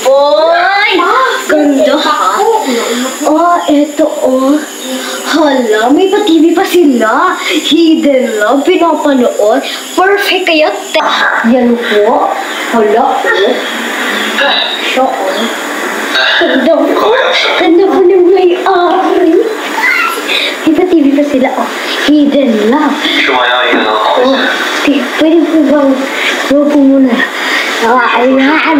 Oy! Ganda ha? Oh, eto oh. Hala, may pa-TV pa sila. Hidden Love, pinapanood. Perfect kaya. Yan po. Hala, oh. Siya, oh. Ganda po. Ganda po ng may-ari. May pa-TV pa sila, oh. Hidden Love. Oh, pwede po bang po muna? Ayan.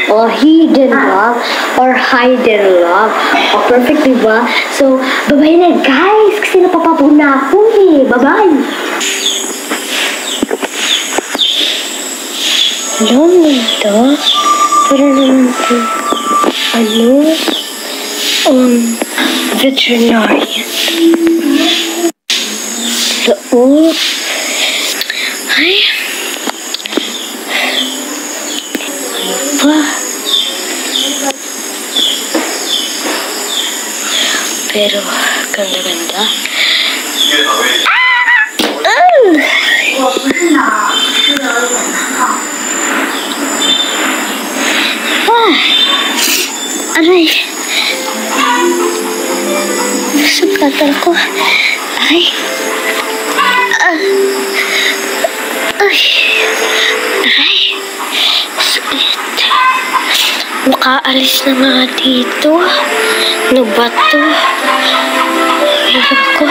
Oh, Hidden Love or Hidden Love. Oh, perfect, diba? So, bye-bye na, guys. Kasi napapapo na ako eh. Bye-bye. Alam mo ito? Para naman po, veterinarian. So, ay, pero ganda-ganda. Aray, nasugatan ko. Aray, aray, sakit. Makaalis na nga dito. Ano ba to? Ayun ko.